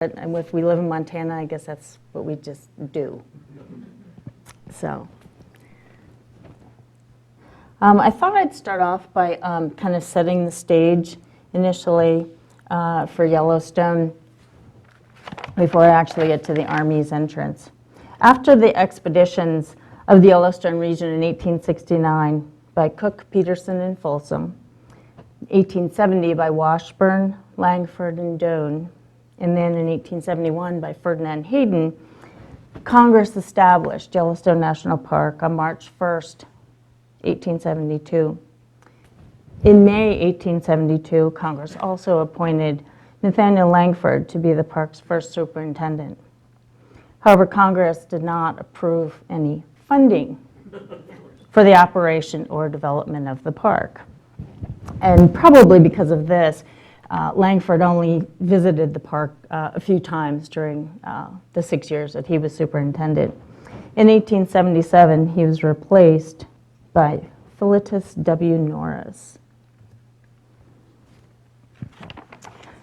And if we live in Montana, I guess that's what we just do. So I thought I'd start off by kind of setting the stage initially for Yellowstone before I actually get to the Army's entrance. After the expeditions of the Yellowstone region in 1869 by Cook, Peterson, and Folsom, 1870 by Washburn, Langford, and Doane, and then in 1871 by Ferdinand Hayden, Congress established Yellowstone National Park on March 1st, 1872. In May 1872, Congress also appointed Nathaniel Langford to be the park's first superintendent. However, Congress did not approve any funding for the operation or development of the park. And probably because of this, Langford only visited the park a few times during the 6 years that he was superintendent. In 1877, he was replaced by Philetus W. Norris.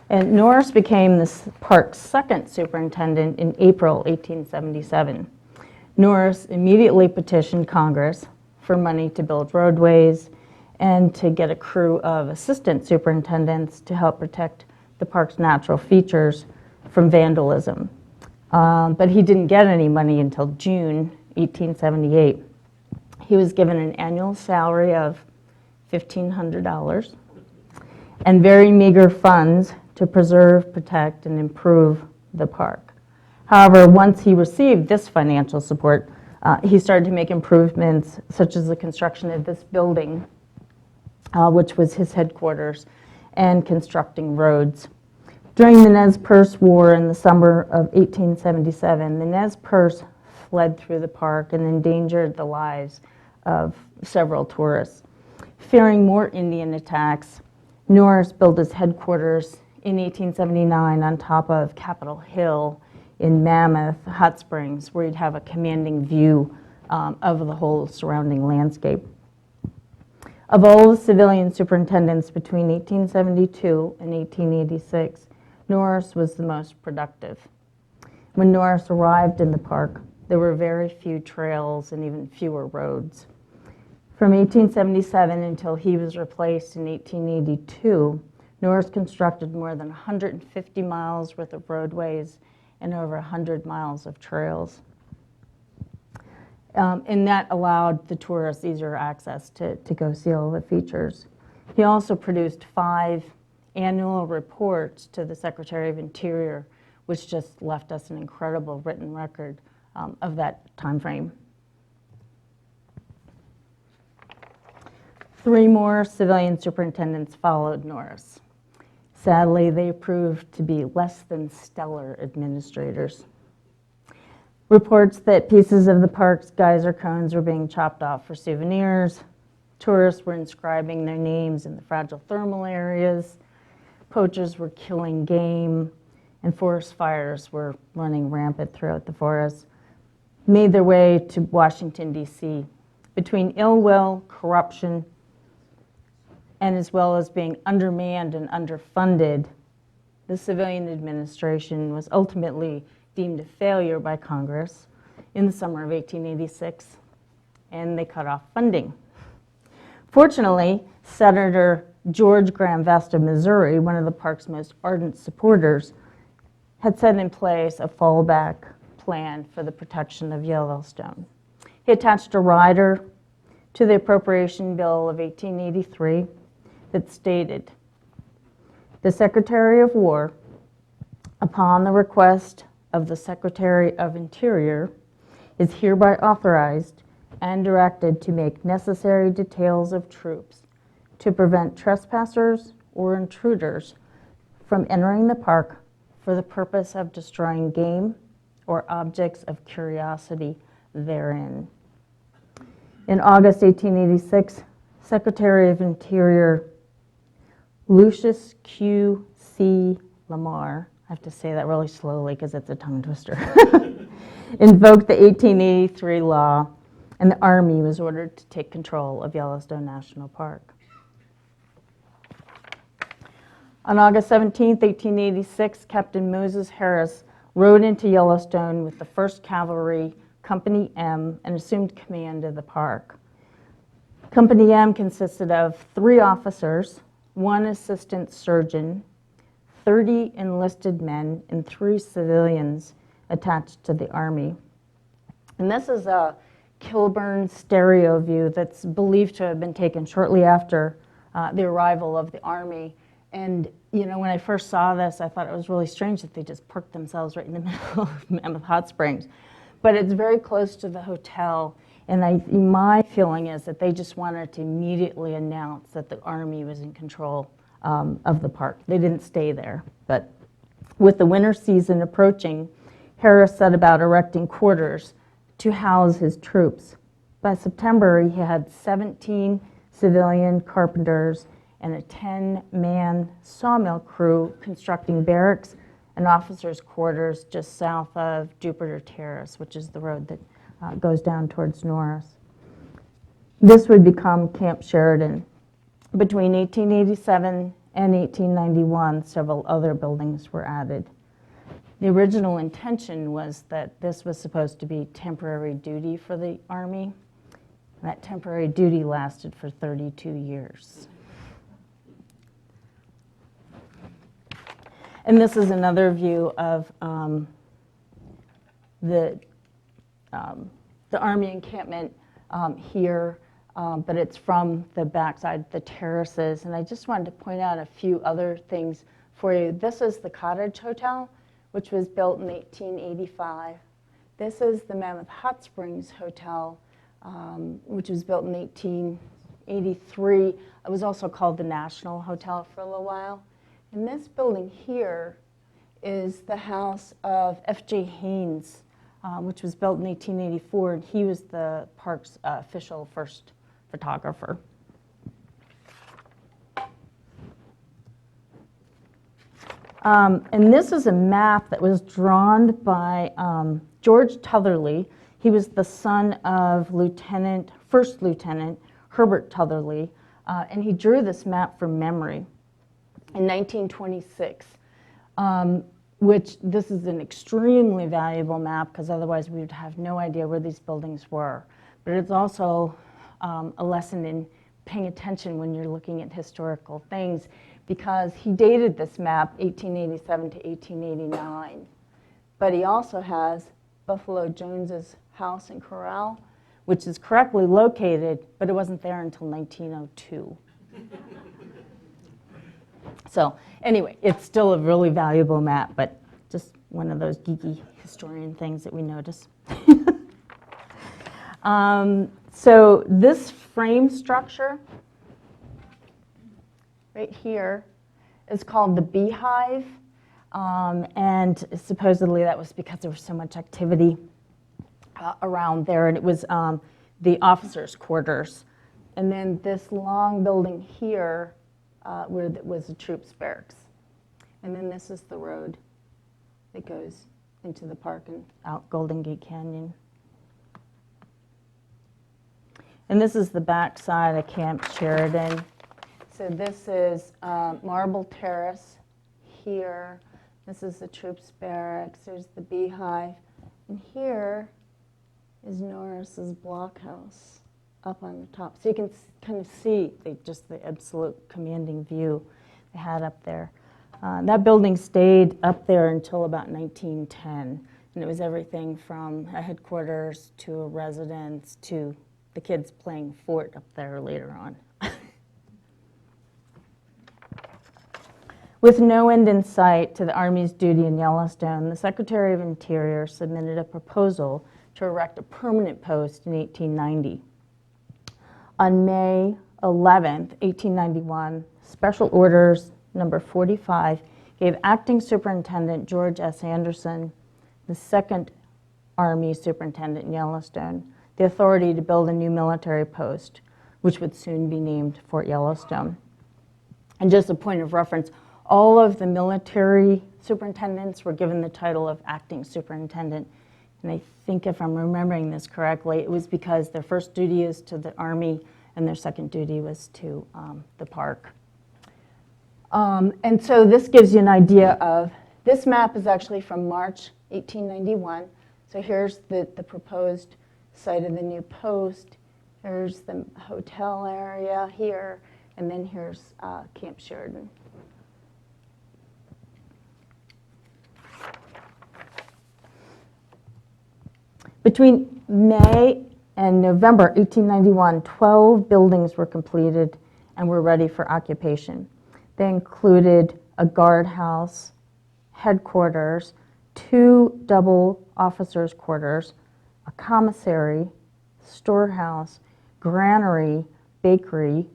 And Norris became the park's second superintendent in April 1877. Norris immediately petitioned Congress for money to build roadways and to get a crew of assistant superintendents to help protect the park's natural features from vandalism. But he didn't get any money until June 1878. He was given an annual salary of $1,500 and very meager funds to preserve, protect, and improve the park. However, once he received this financial support, he started to make improvements such as the construction of this building, which was his headquarters, and constructing roads. During the Nez Perce War in the summer of 1877, the Nez Perce fled through the park and endangered the lives of several tourists. Fearing more Indian attacks, Norris built his headquarters in 1879 on top of Capitol Hill in Mammoth Hot Springs, where you'd have a commanding view of the whole surrounding landscape. Of all the civilian superintendents between 1872 and 1886, Norris was the most productive. When Norris arrived in the park, there were very few trails and even fewer roads. From 1877 until he was replaced in 1882, Norris constructed more than 150 miles worth of roadways and over 100 miles of trails. And that allowed the tourists easier access to go see all the features. He also produced 5 annual reports to the Secretary of Interior, which just left us an incredible written record of that time frame. 3 more civilian superintendents followed Norris. Sadly, they proved to be less than stellar administrators. Reports that pieces of the park's geyser cones were being chopped off for souvenirs, tourists were inscribing their names in the fragile thermal areas, poachers were killing game, and forest fires were running rampant throughout the forest, made their way to Washington, D.C. Between ill will, corruption, and as well as being undermanned and underfunded, the civilian administration was ultimately deemed a failure by Congress in the summer of 1886, and they cut off funding. Fortunately, Senator George Graham Vest of Missouri, one of the park's most ardent supporters, had set in place a fallback plan for the protection of Yellowstone. He attached a rider to the Appropriation Bill of 1883 that stated, "The Secretary of War, upon the request of the Secretary of Interior, is hereby authorized and directed to make necessary details of troops to prevent trespassers or intruders from entering the park for the purpose of destroying game or objects of curiosity therein." In August 1886, Secretary of Interior Lucius Q. C. Lamar, I have to say that really slowly because it's a tongue twister, invoked the 1883 law, and the Army was ordered to take control of Yellowstone National Park. On August 17, 1886, Captain Moses Harris rode into Yellowstone with the 1st Cavalry, Company M, and assumed command of the park. Company M consisted of 3 officers, 1 assistant surgeon, 30 enlisted men, and 3 civilians attached to the Army. And this is a Kilburn stereo view that's believed to have been taken shortly after the arrival of the Army. And you know, when I first saw this, I thought it was really strange that they just parked themselves right in the middle of Mammoth Hot Springs. But it's very close to the hotel, and my feeling is that they just wanted to immediately announce that the Army was in control of the park. They didn't stay there. But with the winter season approaching, Harris set about erecting quarters to house his troops. By September, he had 17 civilian carpenters and a 10-man sawmill crew constructing barracks and officers' quarters just south of Jupiter Terrace, which is the road that goes down towards Norris. This would become Camp Sheridan. Between 1887 and 1891, several other buildings were added. The original intention was that this was supposed to be temporary duty for the Army. That temporary duty lasted for 32 years. And this is another view of the Army encampment here, but it's from the backside, the terraces. And I just wanted to point out a few other things for you. This is the Cottage Hotel, which was built in 1885. This is the Mammoth Hot Springs Hotel, which was built in 1883. It was also called the National Hotel for a little while. And this building here is the house of F.J. Haynes, which was built in 1884, and he was the park's official first photographer. And this is a map that was drawn by George Tutherley. He was the son of First Lieutenant Herbert Tutherley, and he drew this map from memory in 1926, which this is an extremely valuable map because otherwise we would have no idea where these buildings were. But it's also a lesson in paying attention when you're looking at historical things, because he dated this map 1887 to 1889. But he also has Buffalo Jones's house and corral, which is correctly located, but it wasn't there until 1902. So anyway, it's still a really valuable map, but just one of those geeky historian things that we notice. So this frame structure right here is called the Beehive, and supposedly that was because there was so much activity around there, and it was the officers' quarters. And then this long building here where it was the troops' barracks. And then this is the road that goes into the park and out Golden Gate Canyon. And this is the back side of Camp Sheridan. So this is Marble Terrace here. This is the troops' barracks. There's the Beehive. And here is Norris's blockhouse up on the top. So you can kind of see just the absolute commanding view they had up there. That building stayed up there until about 1910. And it was everything from a headquarters to a residence to the kids playing fort up there later on. With no end in sight to the Army's duty in Yellowstone, the Secretary of Interior submitted a proposal to erect a permanent post in 1890. On May 11, 1891, Special Orders number 45 gave Acting Superintendent George S. Anderson, the second Army Superintendent in Yellowstone, the authority to build a new military post, which would soon be named Fort Yellowstone. And just a point of reference, all of the military superintendents were given the title of acting superintendent. And I think if I'm remembering this correctly, it was because their first duty is to the Army and their second duty was to the park. And so this gives you an idea of, this map is actually from March 1891. So here's the proposed site of the new post. Here's the hotel area here, and then here's Camp Sheridan. Between May and November 1891, 12 buildings were completed and were ready for occupation. They included a guardhouse, headquarters, 2 double officers' quarters, a commissary, storehouse, granary, bakery,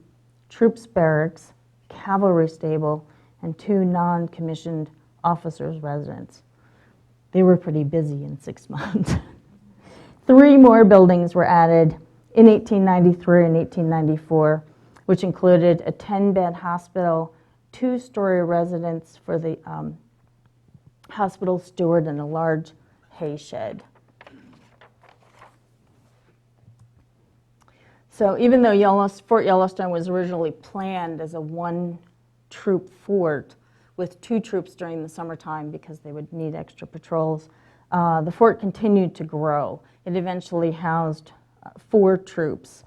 troops barracks, cavalry stable, and 2 non-commissioned officers' residence. They were pretty busy in 6 months. 3 more buildings were added in 1893 and 1894, which included a 10-bed hospital, 2-story residence for the hospital steward, and a large hay shed. So even though Fort Yellowstone was originally planned as a 1-troop fort with 2 troops during the summertime because they would need extra patrols, the fort continued to grow. It eventually housed 4 troops.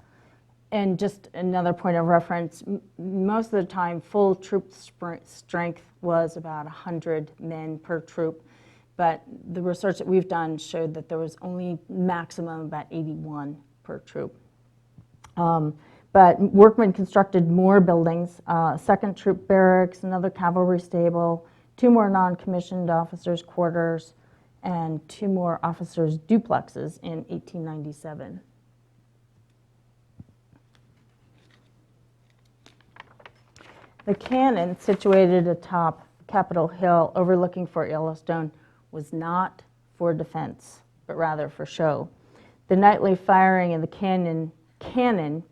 And just another point of reference, most of the time full troop strength was about 100 men per troop, but the research that we've done showed that there was only maximum about 81 per troop. But workmen constructed more buildings, a 2nd troop barracks, another cavalry stable, 2 more non-commissioned officers' quarters, and 2 more officers' duplexes in 1897. The cannon, situated atop Capitol Hill overlooking Fort Yellowstone, was not for defense, but rather for show. The nightly firing of the cannon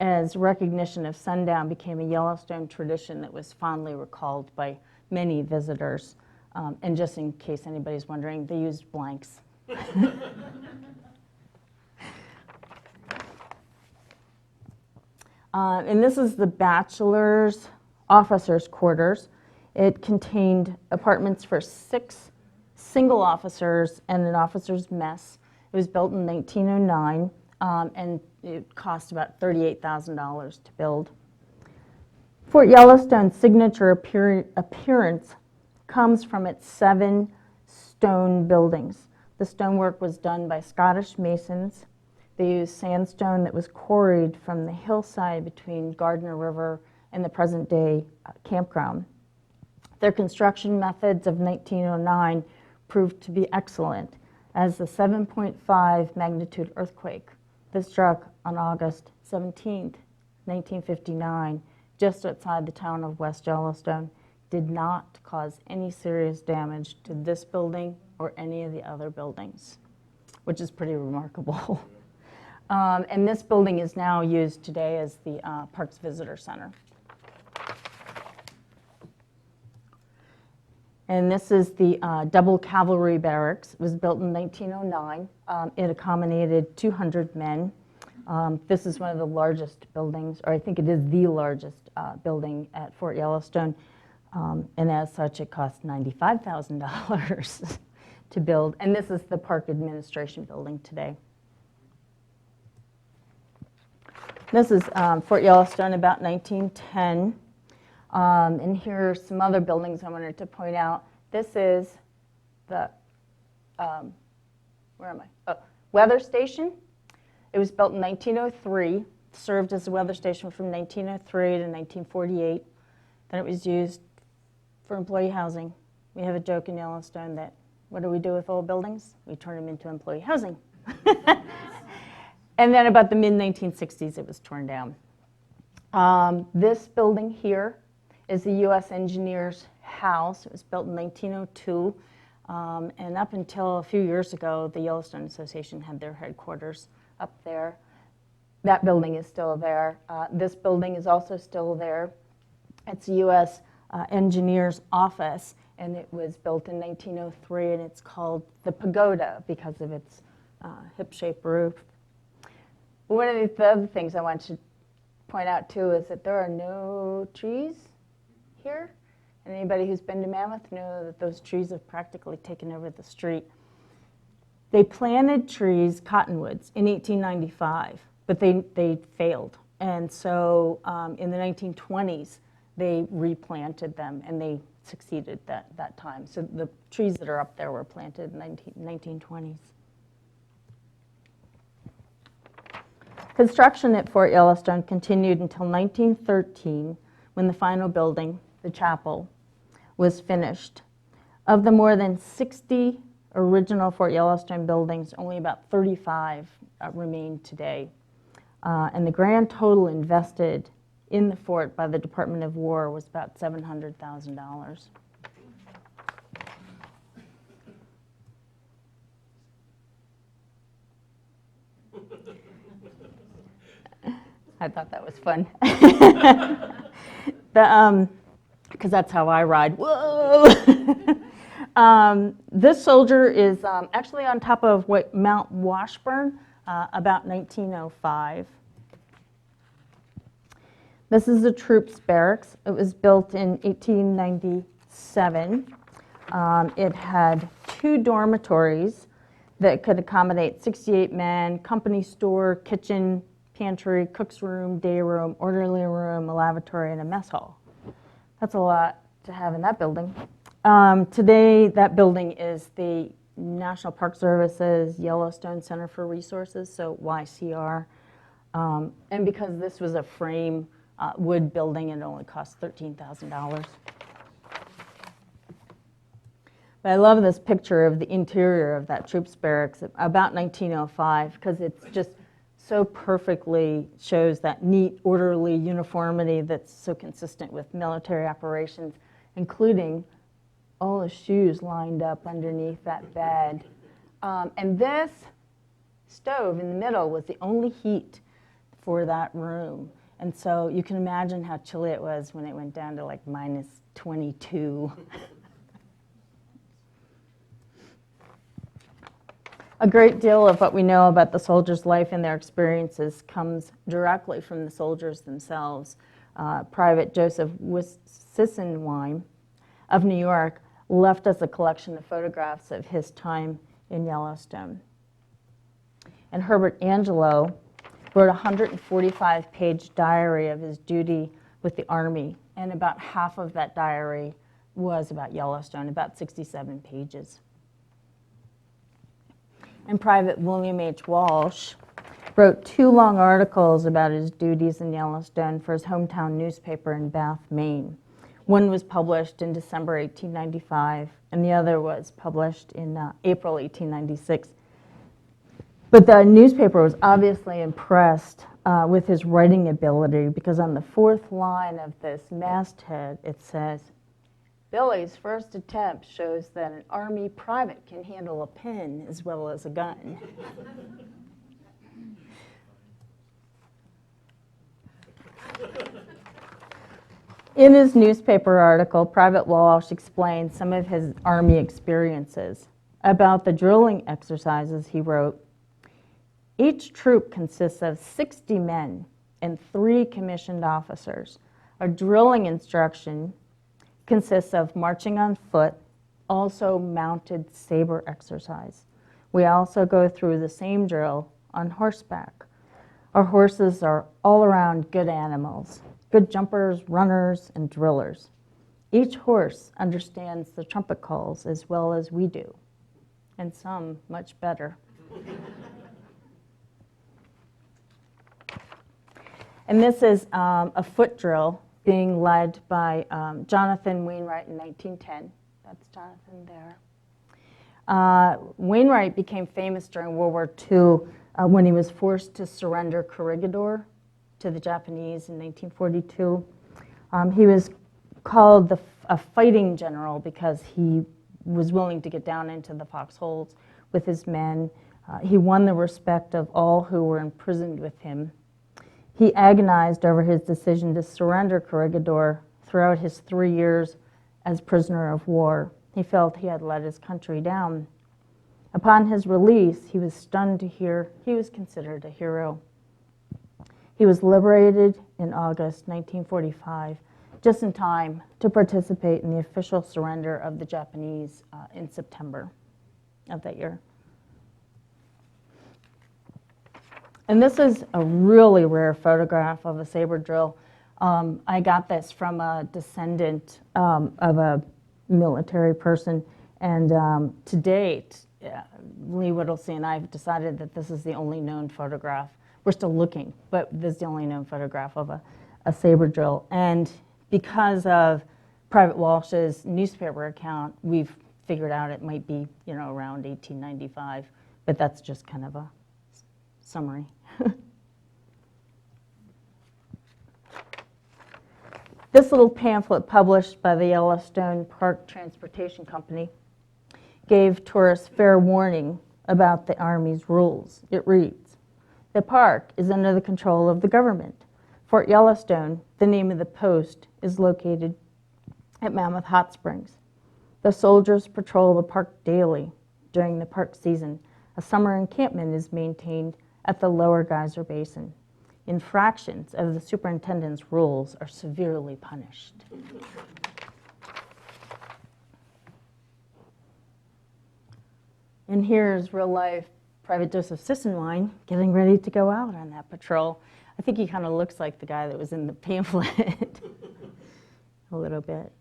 as recognition of sundown became a Yellowstone tradition that was fondly recalled by many visitors. And just in case anybody's wondering, they used blanks. And this is the Bachelor's officers' quarters. It contained apartments for 6 single officers and an officer's mess. It was built in 1909, and it cost about $38,000 to build. Fort Yellowstone's signature appearance comes from its 7 stone buildings. The stonework was done by Scottish masons. They used sandstone that was quarried from the hillside between Gardiner River and the present-day campground. Their construction methods of 1909 proved to be excellent, as the 7.5 magnitude earthquake that struck on August 17, 1959, just outside the town of West Yellowstone, did not cause any serious damage to this building or any of the other buildings, which is pretty remarkable. And this building is now used today as the Parks Visitor Center. And this is the double cavalry barracks. It was built in 1909. It accommodated 200 men. This is one of the largest buildings, or I think it is the largest building at Fort Yellowstone. And as such, it cost $95,000 to build. And this is the Park Administration building today. This is Fort Yellowstone about 1910. And here are some other buildings I wanted to point out. This is the, weather station. It was built in 1903, served as a weather station from 1903 to 1948. Then it was used for employee housing. We have a joke in Yellowstone that, what do we do with old buildings? We turn them into employee housing. And then about the mid-1960s, it was torn down. This building here is the U.S. Engineers House. It was built in 1902. And up until a few years ago, the Yellowstone Association had their headquarters up there. That building is still there. This building is also still there. It's the U.S. Engineers Office, and it was built in 1903, and it's called the Pagoda because of its hip-shaped roof. One of the other things I want to point out, too, is that there are no trees here. Anybody who's been to Mammoth know that those trees have practically taken over the street. They planted trees, cottonwoods, in 1895, but they failed. And so in the 1920s, they replanted them, and they succeeded that time. So the trees that are up there were planted in the 1920s. Construction at Fort Yellowstone continued until 1913, when the final building, the chapel, was finished. Of the more than 60 original Fort Yellowstone buildings, only about 35 remain today. And the grand total invested in the fort by the Department of War was about $700,000. I thought that was fun. Because that's how I ride. Whoa! This soldier is actually on top of Mount Washburn, about 1905. This is the troops barracks. It was built in 1897. It had 2 dormitories that could accommodate 68 men, company store, kitchen, pantry, cook's room, day room, orderly room, a lavatory, and a mess hall. That's a lot to have in that building. Today, that building is the National Park Service's Yellowstone Center for Resources, so YCR. And because this was a frame wood building, it only cost $13,000. But I love this picture of the interior of that troops barracks about 1905, because it's just so perfectly shows that neat, orderly uniformity that's so consistent with military operations, including all the shoes lined up underneath that bed. And this stove in the middle was the only heat for that room. And so you can imagine how chilly it was when it went down to like minus 22. A great deal of what we know about the soldiers' life and their experiences comes directly from the soldiers themselves. Private Joseph Sissenwein of New York left us a collection of photographs of his time in Yellowstone. And Herbert Angelo wrote a 145-page diary of his duty with the Army, and about half of that diary was about Yellowstone, about 67 pages. And Private William H. Walsh wrote 2 long articles about his duties in Yellowstone for his hometown newspaper in Bath, Maine. One was published in December 1895, and the other was published in April 1896. But the newspaper was obviously impressed with his writing ability, because on the 4th line of this masthead, it says, "Billy's first attempt shows that an Army private can handle a pen as well as a gun." In his newspaper article, Private Walsh explained some of his Army experiences. About the drilling exercises, he wrote, "Each troop consists of 60 men and 3 commissioned officers. Our drilling instruction consists of marching on foot, also mounted saber exercise. We also go through the same drill on horseback. Our horses are all around good animals, good jumpers, runners, and drillers. Each horse understands the trumpet calls as well as we do, and some much better." And this is a foot drill being led by Jonanthan Wainwright in 1910. That's Jonathan there. Wainwright became famous during World War II when he was forced to surrender Corregidor to the Japanese in 1942. He was called a fighting general because he was willing to get down into the foxholes with his men. He won the respect of all who were imprisoned with him. He agonized over his decision to surrender Corregidor throughout his 3 years as prisoner of war. He felt he had let his country down. Upon his release, he was stunned to hear he was considered a hero. He was liberated in August 1945 just in time to participate in the official surrender of the Japanese in September of that year. And this is a really rare photograph of a saber drill. I got this from a descendant of a military person, and to date, Lee Whittlesey and I have decided that this is the only known photograph. We're still looking, but this is the only known photograph of a saber drill. And because of Private Walsh's newspaper account, we've figured out it might be, around 1895, but that's just kind of a summary. This little pamphlet published by the Yellowstone Park Transportation Company gave tourists fair warning about the Army's rules. It reads, "The park is under the control of the government. Fort Yellowstone, the name of the post, is located at Mammoth Hot Springs. The soldiers patrol the park daily. During the park season, a summer encampment is maintained at the lower geyser basin. Infractions of the superintendent's rules are severely punished." And here's real life Private Joseph Sissenwine getting ready to go out on that patrol. I think he kind of looks like the guy that was in the pamphlet a little bit.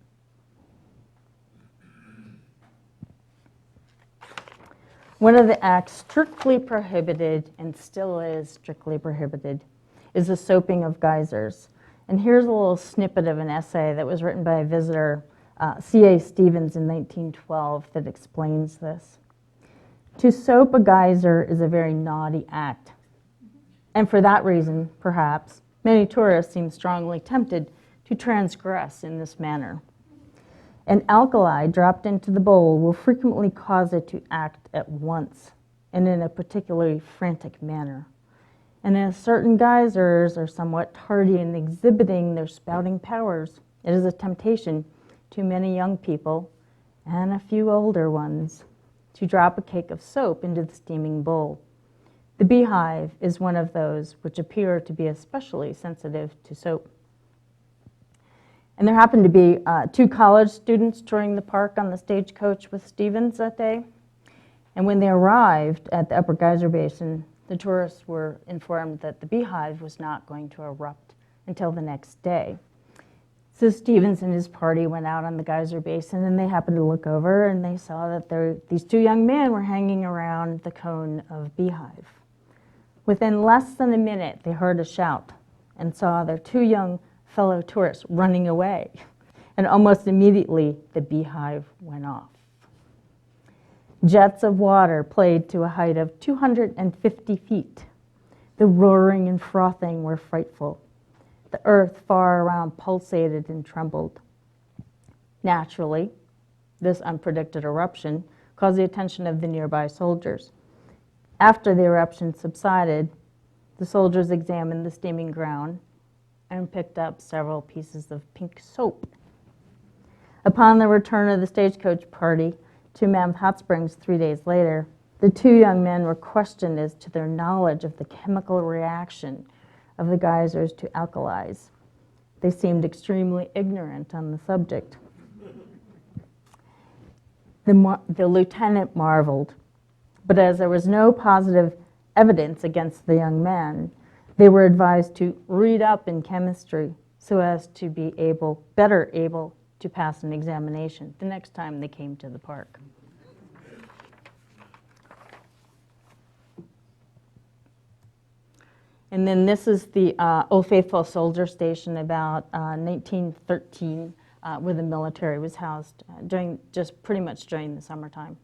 One of the acts strictly prohibited, and still is strictly prohibited, is the soaping of geysers. And here's a little snippet of an essay that was written by a visitor, C.A. Stevens, in 1912 that explains this. "To soap a geyser is a very naughty act. And for that reason, perhaps, many tourists seem strongly tempted to transgress in this manner. An alkali dropped into the bowl will frequently cause it to act at once and in a particularly frantic manner. And as certain geysers are somewhat tardy in exhibiting their spouting powers, it is a temptation to many young people and a few older ones to drop a cake of soap into the steaming bowl. The beehive is one of those which appear to be especially sensitive to soap." And there happened to be 2 college students touring the park on the stagecoach with Stevens that day. And when they arrived at the upper geyser basin, the tourists were informed that the beehive was not going to erupt until the next day. So Stevens and his party went out on the geyser basin, and they happened to look over, and they saw that these 2 young men were hanging around the cone of beehive. Within less than a minute, they heard a shout and saw their 2 young fellow tourists running away. And almost immediately, the beehive went off. Jets of water played to a height of 250 feet. The roaring and frothing were frightful. The earth far around pulsated and trembled. Naturally, this unpredicted eruption caused the attention of the nearby soldiers. After the eruption subsided, the soldiers examined the steaming ground and picked up several pieces of pink soap. Upon the return of the stagecoach party to Mammoth Hot Springs 3 days later, the 2 young men were questioned as to their knowledge of the chemical reaction of the geysers to alkalis. They seemed extremely ignorant on the subject. The lieutenant marveled, but as there was no positive evidence against the young man, they were advised to read up in chemistry so as to be better able to pass an examination the next time they came to the park. And then this is the Old Faithful Soldier Station about 1913, where the military was housed pretty much during the summertime.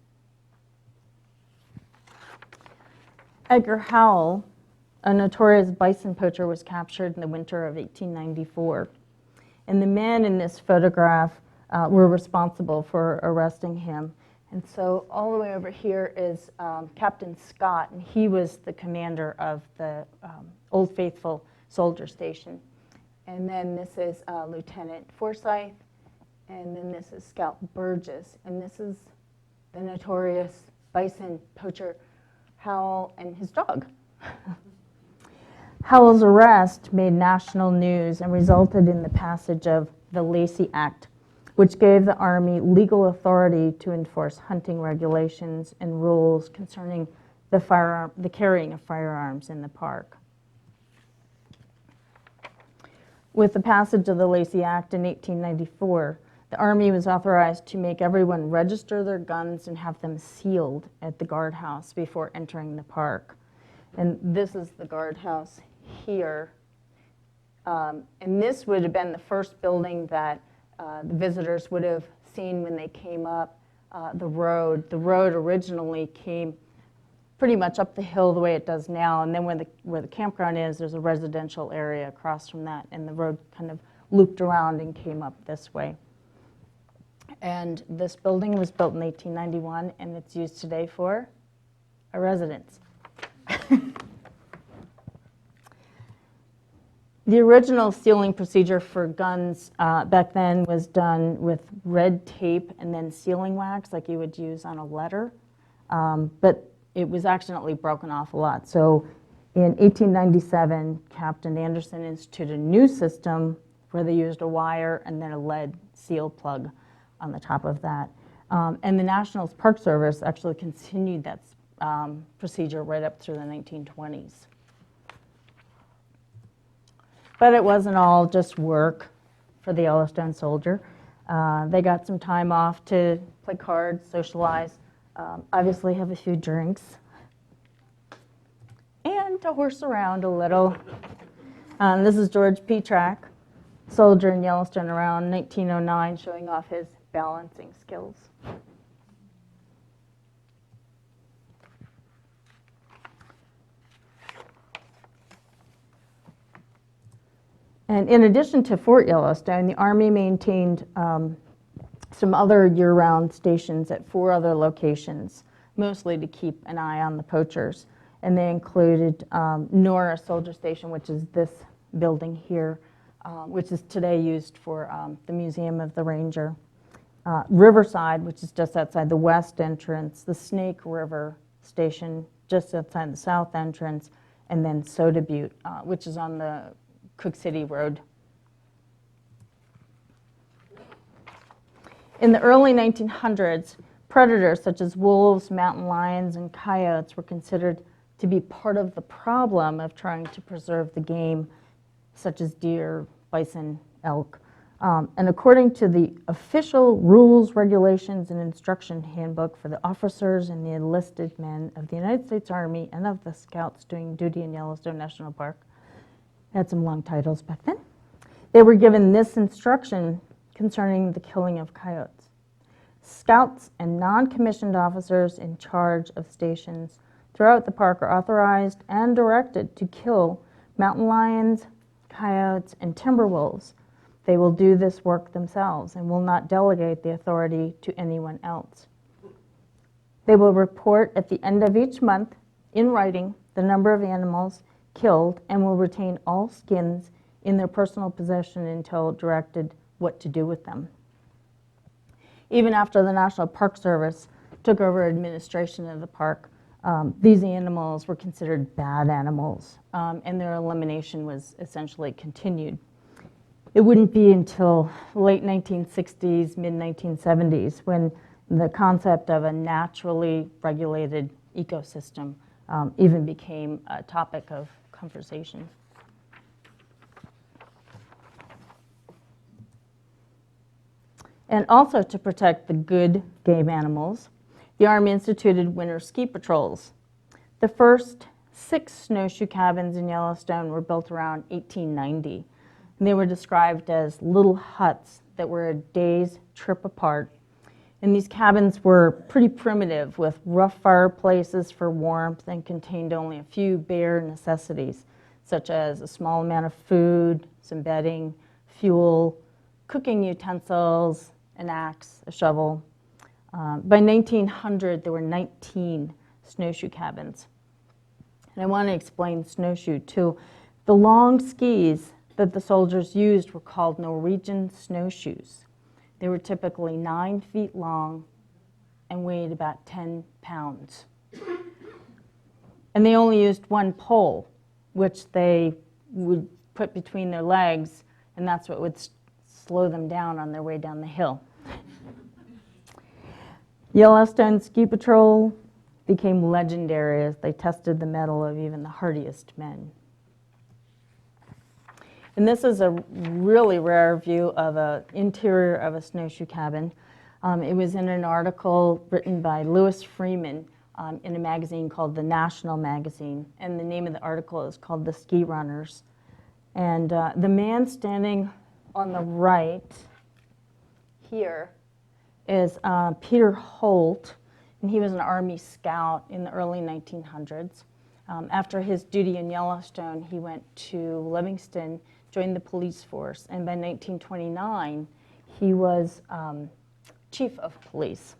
Edgar Howell, a notorious bison poacher, was captured in the winter of 1894. And the men in this photograph were responsible for arresting him. And so all the way over here is Captain Scott, and he was the commander of the Old Faithful Soldier Station. And then this is Lieutenant Forsyth, and then this is Scout Burgess, and this is the notorious bison poacher Howell and his dog. Howell's arrest made national news and resulted in the passage of the Lacey Act, which gave the Army legal authority to enforce hunting regulations and rules concerning the carrying of firearms in the park. With the passage of the Lacey Act in 1894, the Army was authorized to make everyone register their guns and have them sealed at the guardhouse before entering the park. And this is the guardhouse here. And this would have been the first building that the visitors would have seen when they came up the road. The road originally came pretty much up the hill the way it does now, and then where the campground is, there's a residential area across from that, and the road kind of looped around and came up this way. And this building was built in 1891, and it's used today for a residence. The original sealing procedure for guns back then was done with red tape and then sealing wax like you would use on a letter, but it was accidentally broken off a lot. So in 1897, Captain Anderson instituted a new system where they used a wire and then a lead seal plug on the top of that. And the National Park Service actually continued that procedure right up through the 1920s. But it wasn't all just work for the Yellowstone soldier. They got some time off to play cards, socialize, obviously have a few drinks, and to horse around a little. This is George Petrach, soldier in Yellowstone around 1909, showing off his balancing skills. And in addition to Fort Yellowstone, the Army maintained some other year-round stations at 4 other locations, mostly to keep an eye on the poachers. And they included Norris Soldier Station, which is this building here, which is today used for the Museum of the Ranger. Riverside, which is just outside the west entrance, the Snake River Station, just outside the south entrance, and then Soda Butte, which is on the Cook City Road. In the early 1900s, predators such as wolves, mountain lions, and coyotes were considered to be part of the problem of trying to preserve the game, such as deer, bison, elk. And according to the official rules, regulations, and instruction handbook for the officers and the enlisted men of the United States Army and of the scouts doing duty in Yellowstone National Park, had some long titles back then, they were given this instruction concerning the killing of coyotes. Scouts and non-commissioned officers in charge of stations throughout the park are authorized and directed to kill mountain lions, coyotes, and timber wolves. They will do this work themselves and will not delegate the authority to anyone else. They will report at the end of each month in writing the number of animals killed and will retain all skins in their personal possession until directed what to do with them. Even after the National Park Service took over administration of the park, these animals were considered bad animals, and their elimination was essentially continued. It wouldn't be until late 1960s, mid-1970s, when the concept of a naturally regulated ecosystem even became a topic of conversation. And also to protect the good game animals, the Army instituted winter ski patrols. The first 6 snowshoe cabins in Yellowstone were built around 1890. And they were described as little huts that were a day's trip apart. And these cabins were pretty primitive, with rough fireplaces for warmth and contained only a few bare necessities, such as a small amount of food, some bedding, fuel, cooking utensils, an axe, a shovel. By 1900, there were 19 snowshoe cabins. And I want to explain snowshoe too. The long skis that the soldiers used were called Norwegian snowshoes. They were typically 9 feet long and weighed about 10 pounds. And they only used one pole, which they would put between their legs, and that's what would slow them down on their way down the hill. Yellowstone Ski Patrol became legendary as they tested the mettle of even the hardiest men. And this is a really rare view of an interior of a snowshoe cabin. It was in an article written by Lewis Freeman in a magazine called The National Magazine, and the name of the article is called The Ski Runners. And the man standing on the right here is Peter Holt, and he was an Army scout in the early 1900s. After his duty in Yellowstone, he went to Livingston, joined the police force, and by 1929, he was chief of police.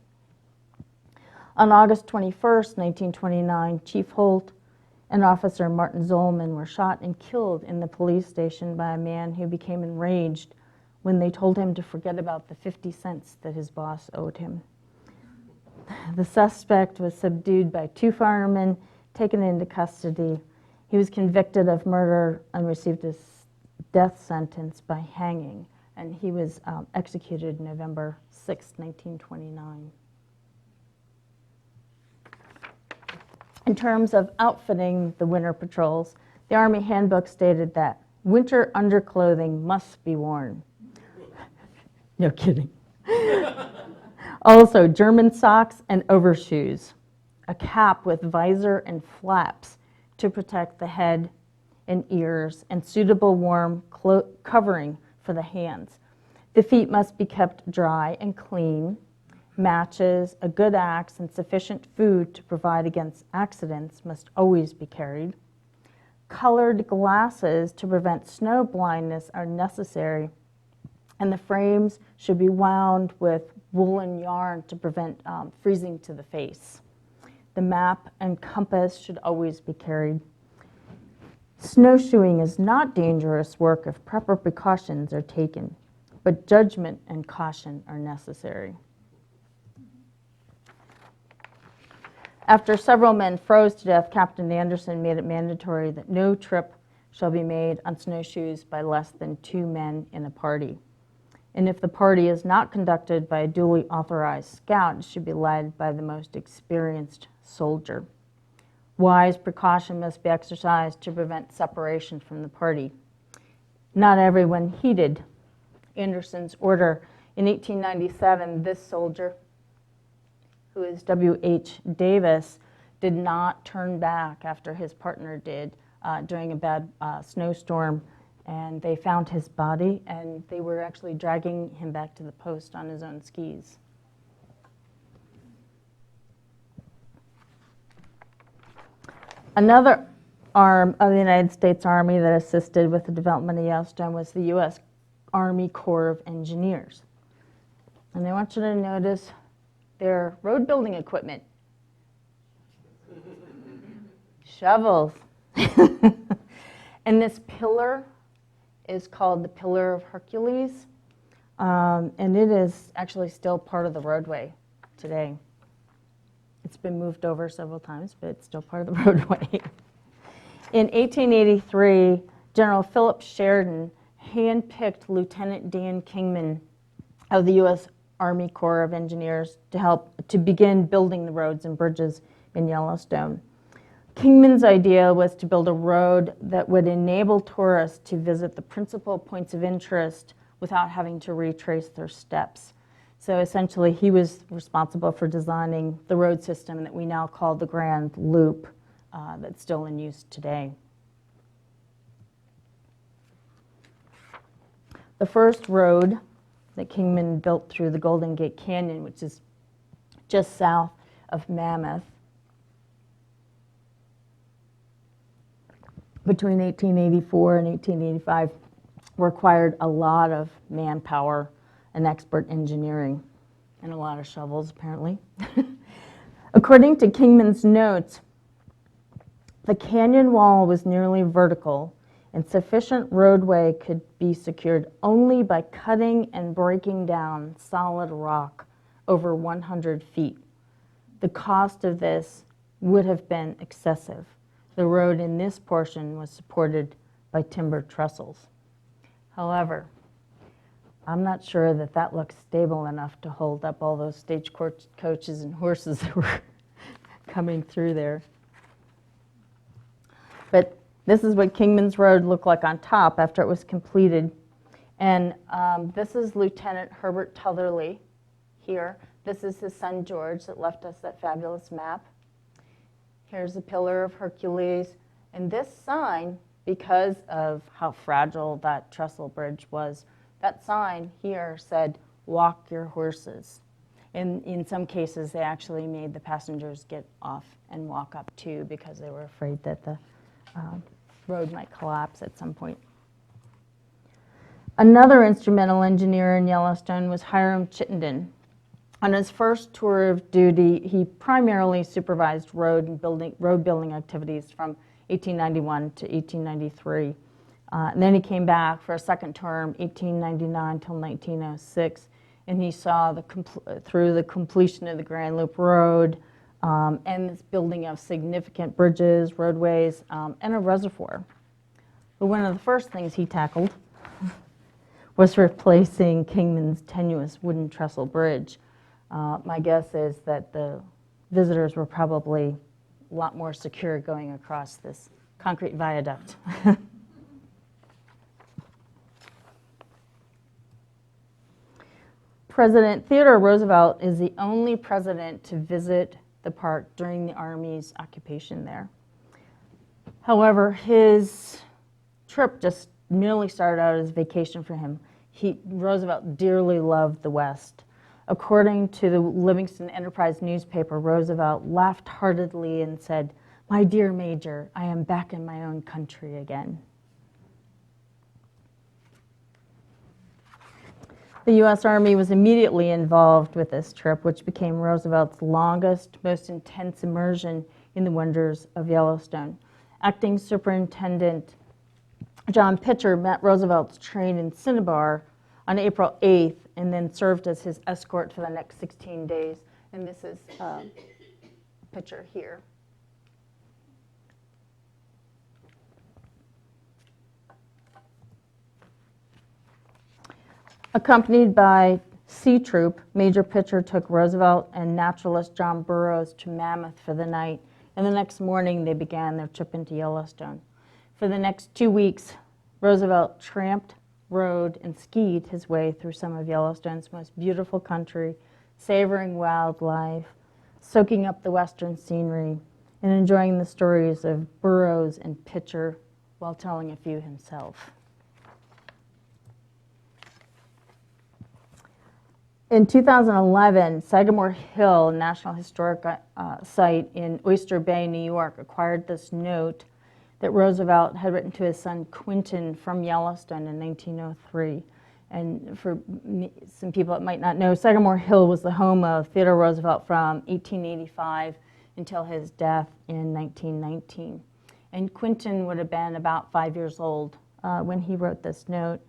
On August 21st, 1929, Chief Holt and Officer Martin Zolman were shot and killed in the police station by a man who became enraged when they told him to forget about the 50 cents that his boss owed him. The suspect was subdued by 2 firemen, taken into custody. He was convicted of murder and received his death sentence by hanging, and he was executed November 6, 1929. In terms of outfitting the winter patrols, the Army handbook stated that winter underclothing must be worn. No kidding. Also, German socks and overshoes, a cap with visor and flaps to protect the head and ears, and suitable warm covering for the hands. The feet must be kept dry and clean. Matches, a good axe, and sufficient food to provide against accidents must always be carried. Colored glasses to prevent snow blindness are necessary, and the frames should be wound with woolen yarn to prevent freezing to the face. The map and compass should always be carried. Snowshoeing is not dangerous work if proper precautions are taken, but judgment and caution are necessary. After several men froze to death, Captain Anderson made it mandatory that no trip shall be made on snowshoes by less than 2 men in a party. And if the party is not conducted by a duly authorized scout, it should be led by the most experienced soldier. Wise precaution must be exercised to prevent separation from the party. Not everyone heeded Anderson's order. In 1897, this soldier, who is W.H. Davis, did not turn back after his partner did during a bad snowstorm, and they found his body, and they were actually dragging him back to the post on his own skis. Another arm of the United States Army that assisted with the development of Yellowstone was the U.S. Army Corps of Engineers. And I want you to notice their road building equipment. Shovels. And this pillar is called the Pillar of Hercules, and it is actually still part of the roadway today. It's been moved over several times, but it's still part of the roadway. In 1883, General Philip Sheridan handpicked Lieutenant Dan Kingman of the U.S. Army Corps of Engineers to help to begin building the roads and bridges in Yellowstone. Kingman's idea was to build a road that would enable tourists to visit the principal points of interest without having to retrace their steps. So essentially, he was responsible for designing the road system that we now call the Grand Loop that's still in use today. The first road that Kingman built through the Golden Gate Canyon, which is just south of Mammoth, between 1884 and 1885, required a lot of manpower and expert engineering, and a lot of shovels, apparently. According to Kingman's notes, the canyon wall was nearly vertical, and sufficient roadway could be secured only by cutting and breaking down solid rock over 100 feet. The cost of this would have been excessive. The road in this portion was supported by timber trestles. However, I'm not sure that that looks stable enough to hold up all those coaches and horses that were coming through there. But this is what Kingman's Road looked like on top after it was completed. And this is Lieutenant Herbert Tutherly here. This is his son George that left us that fabulous map. Here's the Pillar of Hercules. And this sign, because of how fragile that trestle bridge was, that sign here said, "Walk your horses." And in some cases, they actually made the passengers get off and walk up too, because they were afraid that the road might collapse at some point. Another instrumental engineer in Yellowstone was Hiram Chittenden. On his first tour of duty, he primarily supervised road building activities from 1891 to 1893. And then he came back for a second term, 1899 till 1906, and he saw through the completion of the Grand Loop Road and this building of significant bridges, roadways, and a reservoir. But one of the first things he tackled was replacing Kingman's tenuous wooden trestle bridge. My guess is that the visitors were probably a lot more secure going across this concrete viaduct. President Theodore Roosevelt is the only president to visit the park during the Army's occupation there. However, his trip just merely started out as a vacation for him. Roosevelt dearly loved the West. According to the Livingston Enterprise newspaper, Roosevelt laughed heartedly and said, "My dear Major, I am back in my own country again." The U.S. Army was immediately involved with this trip, which became Roosevelt's longest, most intense immersion in the wonders of Yellowstone. Acting Superintendent John Pitcher met Roosevelt's train in Cinnabar on April 8th and then served as his escort for the next 16 days. And this is Pitcher here. Accompanied by C Troop, Major Pitcher took Roosevelt and naturalist John Burroughs to Mammoth for the night, and the next morning they began their trip into Yellowstone. For the next 2 weeks, Roosevelt tramped, rode, and skied his way through some of Yellowstone's most beautiful country, savoring wildlife, soaking up the western scenery, and enjoying the stories of Burroughs and Pitcher while telling a few himself. In 2011, Sagamore Hill National Historic Site in Oyster Bay, New York, acquired this note that Roosevelt had written to his son Quentin from Yellowstone in 1903. And for some people that might not know, Sagamore Hill was the home of Theodore Roosevelt from 1885 until his death in 1919. And Quentin would have been about 5 years old when he wrote this note.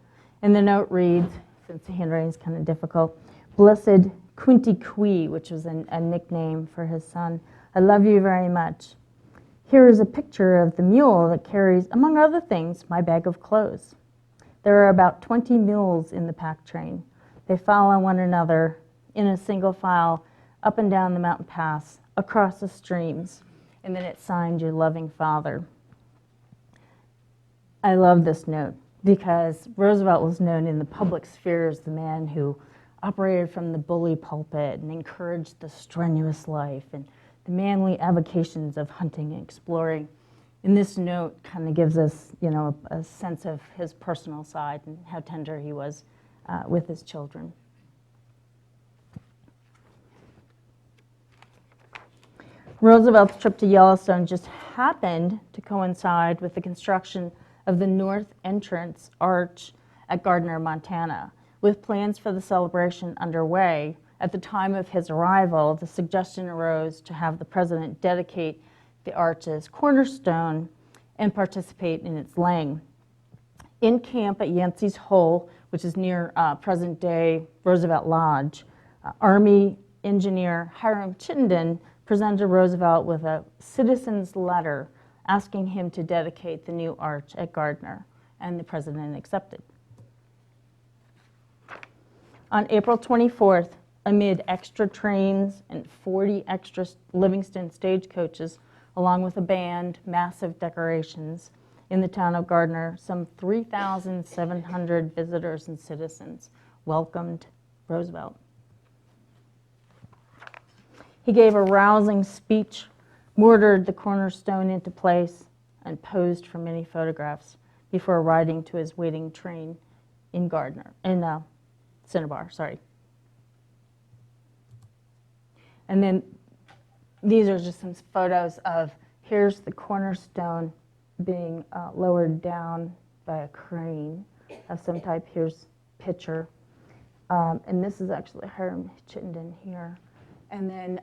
And the note reads, since the handwriting is kind of difficult, "Blessed Quinty Quee," which was a nickname for his son. "I love you very much. Here is a picture of the mule that carries, among other things, my bag of clothes. There are about 20 mules in the pack train. They follow one another in a single file up and down the mountain paths, across the streams." And then it signed, "Your loving father." I love this note because Roosevelt was known in the public sphere as the man who operated from the bully pulpit and encouraged the strenuous life and the manly avocations of hunting and exploring. And this note kind of gives us, a sense of his personal side and how tender he was with his children. Roosevelt's trip to Yellowstone just happened to coincide with the construction of the north entrance arch at Gardiner, Montana. With plans for the celebration underway, at the time of his arrival, the suggestion arose to have the president dedicate the arch's cornerstone and participate in its laying. In camp at Yancey's Hole, which is near present-day Roosevelt Lodge, Army engineer Hiram Chittenden presented Roosevelt with a citizen's letter asking him to dedicate the new arch at Gardiner, and the president accepted. On April 24th, amid extra trains and 40 extra Livingston stagecoaches, along with a band, massive decorations, in the town of Gardiner, some 3,700 visitors and citizens welcomed Roosevelt. He gave a rousing speech, mortared the cornerstone into place, and posed for many photographs before riding to his waiting train in Cinnabar, sorry. And then these are just some photos of, here's the cornerstone being lowered down by a crane of some type. Here's picture. And this is actually Hiram Chittenden here. And then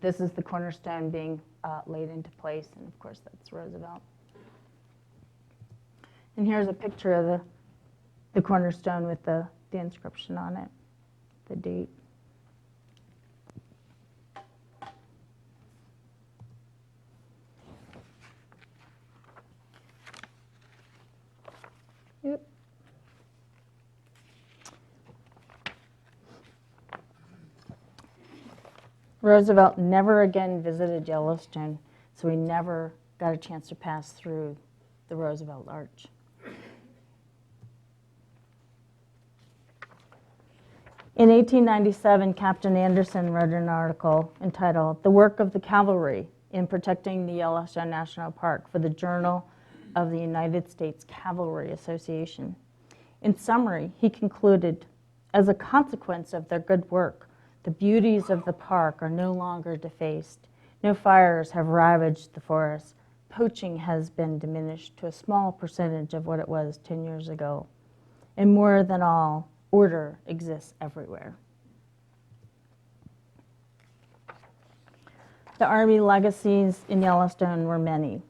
this is the cornerstone being laid into place. And of course, that's Roosevelt. And here's a picture of the cornerstone with the inscription on it, the date. Yep. Roosevelt never again visited Yellowstone, so he never got a chance to pass through the Roosevelt Arch. In 1897, Captain Anderson wrote an article entitled "The Work of the Cavalry in Protecting the Yellowstone National Park" for the Journal of the United States Cavalry Association. In summary, he concluded, as a consequence of their good work, the beauties of the park are no longer defaced. No fires have ravaged the forest. Poaching has been diminished to a small percentage of what it was 10 years ago. And more than all, order exists everywhere. The Army legacies in Yellowstone were many,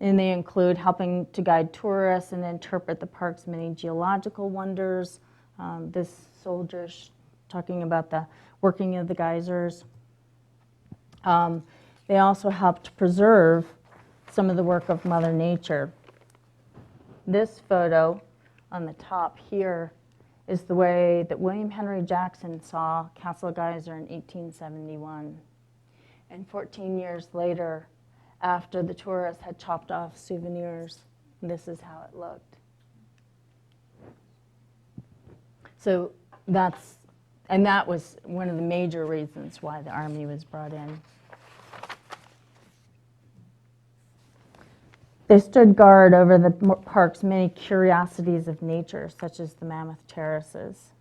and they include helping to guide tourists and interpret the park's many geological wonders. This soldier's talking about the working of the geysers. They also helped preserve some of the work of Mother Nature. This photo on the top here is the way that William Henry Jackson saw Castle Geyser in 1871. And 14 years later, after the tourists had chopped off souvenirs, this is how it looked. So that was one of the major reasons why the Army was brought in. They stood guard over the park's many curiosities of nature, such as the Mammoth Terraces.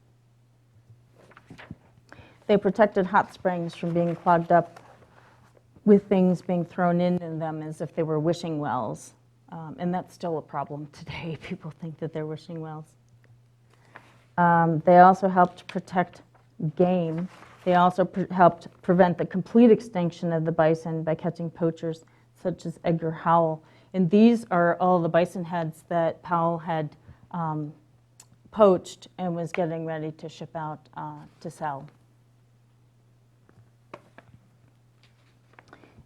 They protected hot springs from being clogged up with things being thrown into them as if they were wishing wells. And that's still a problem today. People think that they're wishing wells. They also helped protect game. They also helped prevent the complete extinction of the bison by catching poachers such as Edgar Howell. And these are all the bison heads that Powell had poached and was getting ready to ship out to sell.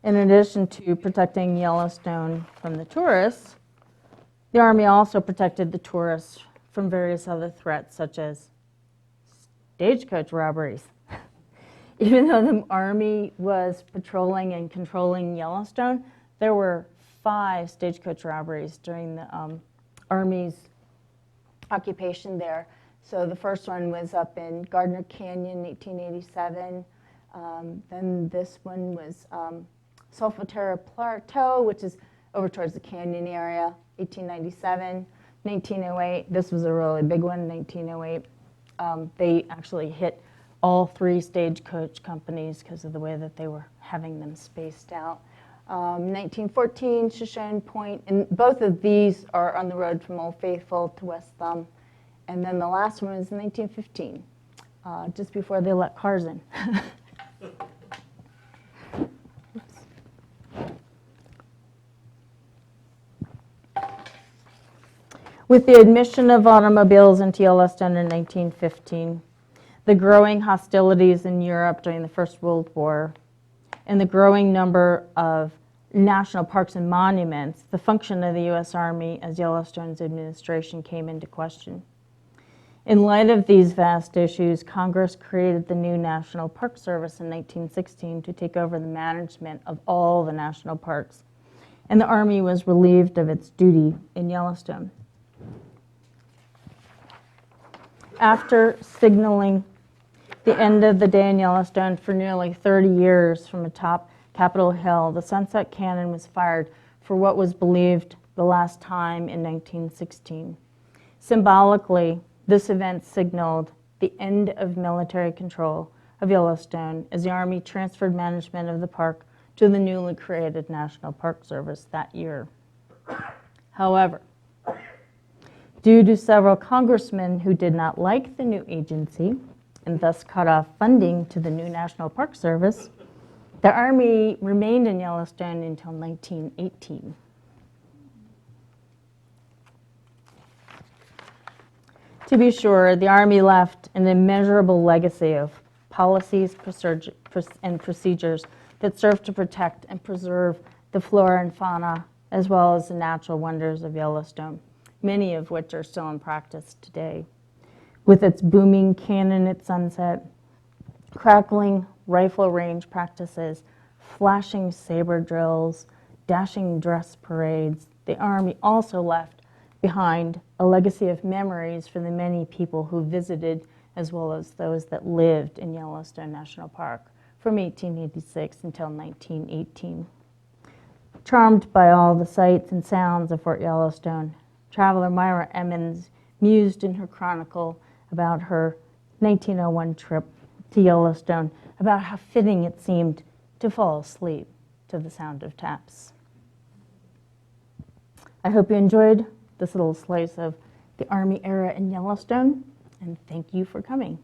In addition to protecting Yellowstone from the tourists, the Army also protected the tourists from various other threats, such as stagecoach robberies. Even though the Army was patrolling and controlling Yellowstone, there were 5 stagecoach robberies during the Army's occupation there. So the first one was up in Gardiner Canyon, 1887. Then this one was Solfatara Plateau, which is over towards the canyon area, 1897. 1908, this was a really big one, 1908. They actually hit all 3 stagecoach companies because of the way that they were having them spaced out. 1914, Shoshone Point, and both of these are on the road from Old Faithful to West Thumb. And then the last one was 1915, just before they let cars in. With the admission of automobiles into Yellowstone in 1915, the growing hostilities in Europe during the First World War, and the growing number of national parks and monuments, the function of the U.S. Army as Yellowstone's administration came into question. In light of these vast issues, Congress created the new National Park Service in 1916 to take over the management of all the national parks, and the Army was relieved of its duty in Yellowstone. After signaling the end of the day in Yellowstone for nearly 30 years from atop Capitol Hill, the Sunset Cannon was fired for what was believed the last time in 1916. Symbolically, this event signaled the end of military control of Yellowstone as the Army transferred management of the park to the newly created National Park Service that year. However, due to several congressmen who did not like the new agency and thus cut off funding to the new National Park Service, the Army remained in Yellowstone until 1918. To be sure, the Army left an immeasurable legacy of policies and procedures that served to protect and preserve the flora and fauna, as well as the natural wonders of Yellowstone, many of which are still in practice today. With its booming cannon at sunset, crackling rifle range practices, flashing saber drills, dashing dress parades, the Army also left behind a legacy of memories for the many people who visited as well as those that lived in Yellowstone National Park from 1886 until 1918. Charmed by all the sights and sounds of Fort Yellowstone, traveler Myra Emmons mused in her chronicle about her 1901 trip to Yellowstone, about how fitting it seemed to fall asleep to the sound of taps. I hope you enjoyed this little slice of the Army era in Yellowstone, and thank you for coming.